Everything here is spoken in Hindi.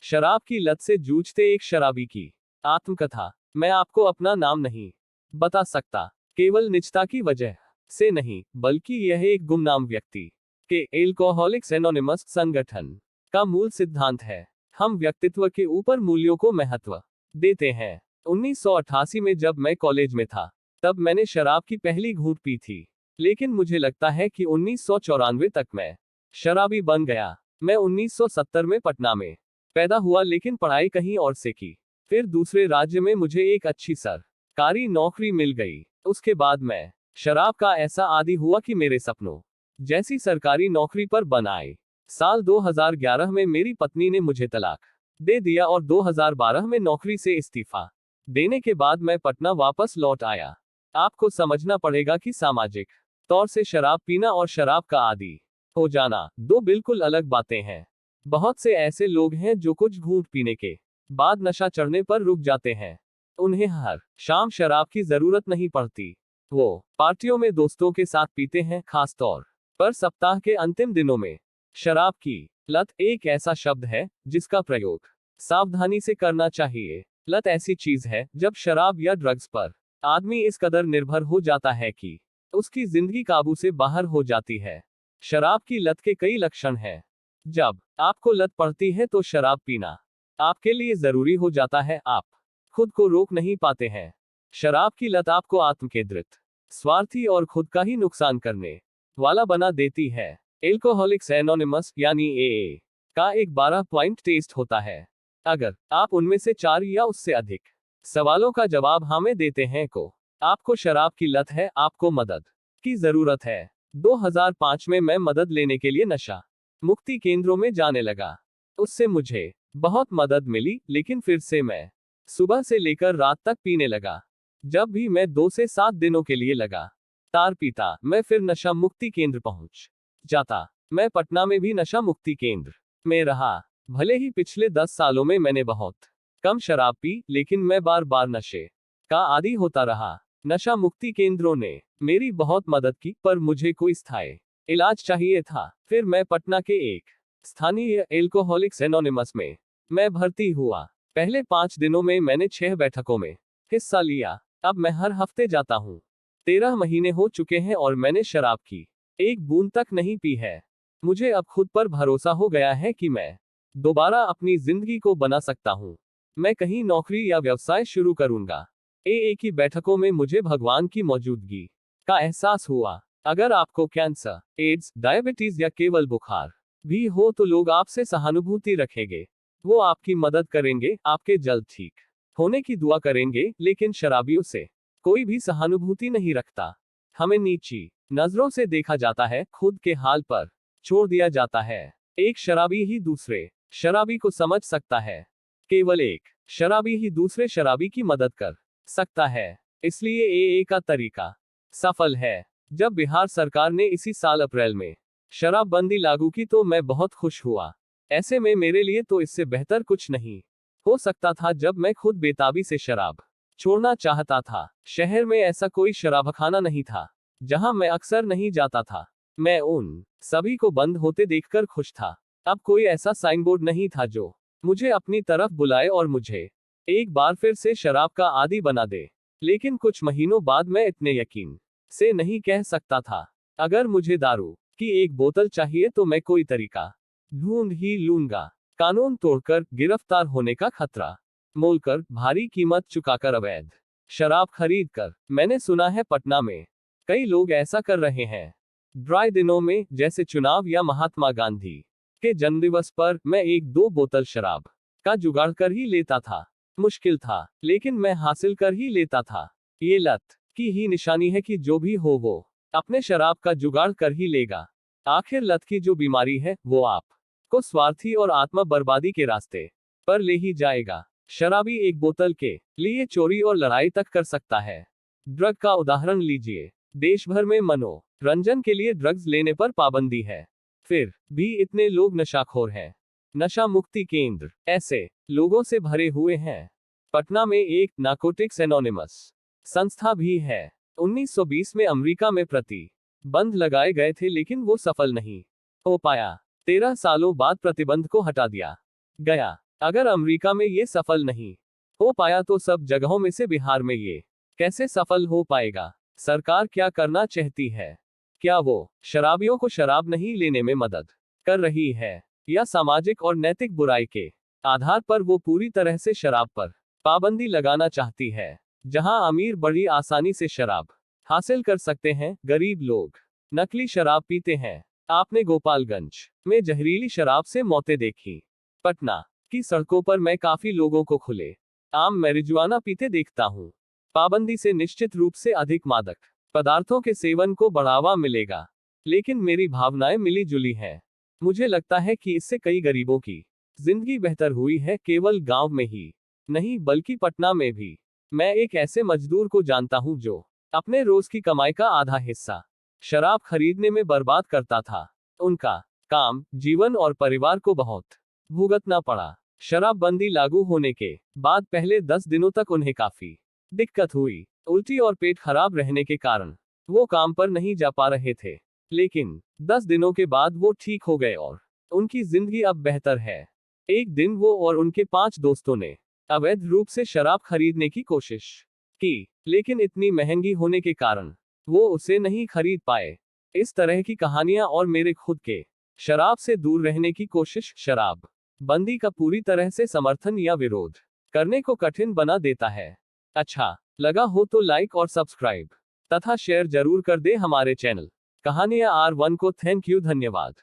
शराब की लत से जूझते एक शराबी की आत्मकथा। मैं आपको अपना नाम नहीं बता सकता, केवल निजता की वजह से नहीं, बल्कि यह एक गुमनाम व्यक्ति के एल्कोहलिक्स एनोनिमस संगठन का मूल सिद्धांत है। हम व्यक्तित्व के ऊपर मूल्यों को महत्व देते हैं। 1988 में जब मैं कॉलेज में था, तब मैंने शराब की पहली घूंट पी थी। लेकिन मुझे लगता है कि 1994 तक मैं शराबी बन गया। मैं 1970 में पटना में पैदा हुआ, लेकिन पढ़ाई कहीं और से की। फिर दूसरे राज्य में मुझे एक अच्छी सरकारी नौकरी मिल गई। उसके बाद मैं शराब का ऐसा आदी हुआ कि मेरे सपनों जैसी सरकारी नौकरी पर बन आई। साल 2011 में मेरी पत्नी ने मुझे तलाक दे दिया और 2012 में नौकरी से इस्तीफा देने के बाद मैं पटना वापस लौट आया। आपको समझना पड़ेगा कि सामाजिक तौर से शराब पीना और शराब का आदी हो जाना दो बिल्कुल अलग बातें हैं। बहुत से ऐसे लोग हैं जो कुछ घूंट पीने के बाद नशा चढ़ने पर रुक जाते हैं। उन्हें हर शाम शराब की जरूरत नहीं पड़ती। वो पार्टियों में दोस्तों के साथ पीते हैं, खास तौर पर सप्ताह के अंतिम दिनों में। शराब की लत एक ऐसा शब्द है जिसका प्रयोग सावधानी से करना चाहिए। लत ऐसी चीज है जब शराब या ड्रग्स पर आदमी इस कदर निर्भर हो जाता है कि उसकी जिंदगी काबू से बाहर हो जाती है। शराब की लत के कई लक्षण हैं। जब आपको लत पड़ती है तो शराब पीना आपके लिए जरूरी हो जाता है। आप खुद को रोक नहीं पाते हैं। शराब की लत आपको आत्मकेंद्रित, स्वार्थी और खुद का ही नुकसान करने वाला बना देती है। एल्कोहलिक्स एनोनिमस यानी एए का एक 12 पॉइंट टेस्ट होता है। अगर आप उनमें से 4 या उससे अधिक सवालों का जवाब हाँ में देते हैं को आपको शराब की लत है, आपको मदद की जरूरत है। 2005 में मैं मदद लेने के लिए नशा मुक्ति केंद्रों में जाने लगा। उससे मुझे बहुत मदद मिली, लेकिन फिर से मैं सुबह से लेकर रात तक पीने लगा। जब भी मैं 2 से 7 दिनों के लिए लगातार पीता, मैं फिर नशा मुक्ति केंद्र पहुंच जाता। मैं पटना में भी नशा मुक्ति केंद्र में रहा। भले ही पिछले 10 सालों में मैंने बहुत कम शराब पी, लेकिन मैं बार बार नशे का आदी होता रहा। नशा मुक्ति केंद्रों ने मेरी बहुत मदद की, पर मुझे कोई स्थायी इलाज चाहिए था। फिर मैं पटना के एक स्थानीय एल्कोहलिक्स एनोनिमस में मैं भर्ती हुआ। पहले 5 दिनों में मैंने 6 बैठकों में हिस्सा लिया। अब मैं हर हफ्ते जाता हूँ। 13 महीने हो चुके हैं और मैंने शराब की एक बूंद तक नहीं पी है। मुझे अब खुद पर भरोसा हो गया है कि मैं दोबारा अपनी जिंदगी को बना सकता हूँ। मैं कहीं नौकरी या व्यवसाय शुरू करूंगा। एए की बैठकों में मुझे भगवान की मौजूदगी का एहसास हुआ। अगर आपको कैंसर, एड्स, डायबिटीज या केवल बुखार भी हो तो लोग आपसे सहानुभूति रखेंगे। वो आपकी मदद करेंगे, आपके जल्द ठीक होने की दुआ करेंगे, लेकिन शराबियों से कोई भी सहानुभूति नहीं रखता। हमें नीची नजरों से देखा जाता है, खुद के हाल पर छोड़ दिया जाता है। एक शराबी ही दूसरे शराबी को समझ सकता है। केवल एक शराबी ही दूसरे शराबी की मदद कर सकता है। इसलिए एए का तरीका सफल है। जब बिहार सरकार ने इसी साल अप्रैल में शराबबंदी लागू की तो मैं बहुत खुश हुआ। ऐसे में मेरे लिए तो इससे बेहतर कुछ नहीं हो सकता था। जब मैं खुद बेताबी से शराब छोड़ना चाहता था, शहर में ऐसा कोई शराबखाना नहीं था जहां मैं अक्सर नहीं जाता था। मैं उन सभी को बंद होते देखकर खुश था। अब कोई ऐसा साइन बोर्ड नहीं था जो मुझे अपनी तरफ बुलाए और मुझे एक बार फिर से शराब का आदी बना दे। लेकिन कुछ महीनों बाद मैं इतने यकीन से नहीं कह सकता था। अगर मुझे दारू की एक बोतल चाहिए तो मैं कोई तरीका ढूंढ ही लूंगा। कानून तोड़कर, गिरफ्तार होने का खतरा मोलकर, भारी कीमत चुकाकर, अवैध शराब खरीद कर। मैंने सुना है पटना में कई लोग ऐसा कर रहे हैं। ड्राई दिनों में, जैसे चुनाव या महात्मा गांधी के जन्मदिवस पर, मैं 1-2 बोतल शराब का जुगाड़ कर ही लेता था। मुश्किल था, लेकिन मैं हासिल कर ही लेता था। ये लत की ही निशानी है कि जो भी हो वो अपने शराब का जुगाड़ कर ही लेगा। आखिर लत की जो बीमारी है वो आप को स्वार्थी और आत्मा बर्बादी के रास्ते पर ले ही जाएगा। शराबी एक बोतल के लिए चोरी और लड़ाई तक कर सकता है। ड्रग का उदाहरण लीजिए। देश भर में मनोरंजन के लिए ड्रग्स लेने पर पाबंदी है, फिर भी इतने लोग नशाखोर हैं। नशा मुक्ति केंद्र ऐसे लोगों से भरे हुए हैं। पटना में एक नार्कोटिक्स एनोनिमस संस्था भी है। 1920 में अमेरिका में प्रतिबंध लगाए गए थे, लेकिन वो सफल नहीं हो पाया। 13 सालों बाद प्रतिबंध को हटा दिया गया। अगर अमेरिका में ये सफल नहीं हो पाया तो सब जगहों में से बिहार में ये कैसे सफल हो पाएगा? सरकार क्या करना चाहती है? क्या वो शराबियों को शराब नहीं लेने में मदद कर रही है, या सामाजिक और नैतिक बुराई के आधार पर वो पूरी तरह से शराब पर पाबंदी लगाना चाहती है? जहां अमीर बड़ी आसानी से शराब हासिल कर सकते हैं, गरीब लोग नकली शराब पीते हैं। आपने गोपालगंज में जहरीली शराब से मौतें देखी। पटना की सड़कों पर मैं काफी लोगों को खुले आम मैरिजुआना पीते देखता हूँ। पाबंदी से निश्चित रूप से अधिक मादक पदार्थों के सेवन को बढ़ावा मिलेगा, लेकिन मेरी भावनाएं मिली जुली हैं। मुझे लगता है कि इससे कई गरीबों की जिंदगी बेहतर हुई है, केवल गांव में ही नहीं बल्कि पटना में भी। मैं एक ऐसे मजदूर को जानता हूं जो अपने रोज की कमाई का आधा हिस्सा शराब खरीदने में बर्बाद करता था। उनका काम, जीवन और परिवार को बहुत भुगतना पड़ा। शराबबंदी लागू होने के बाद पहले 10 दिनों तक उन्हें काफी दिक्कत हुई। उल्टी और पेट खराब रहने के कारण वो काम पर नहीं जा पा रहे थे, लेकिन 10 दिनों के बाद वो ठीक हो गए और उनकी जिंदगी अब बेहतर है। एक दिन वो और उनके 5 दोस्तों ने अवैध रूप से शराब खरीदने की कोशिश की, लेकिन इतनी महंगी होने के कारण वो उसे नहीं खरीद पाए। इस तरह की कहानियां और मेरे खुद के शराब से दूर रहने की कोशिश शराब बंदी का पूरी तरह से समर्थन या विरोध करने को कठिन बना देता है। अच्छा लगा हो तो लाइक और सब्सक्राइब तथा शेयर जरूर कर दे हमारे चैनल कहानियां R1 को। थैंक यू, धन्यवाद।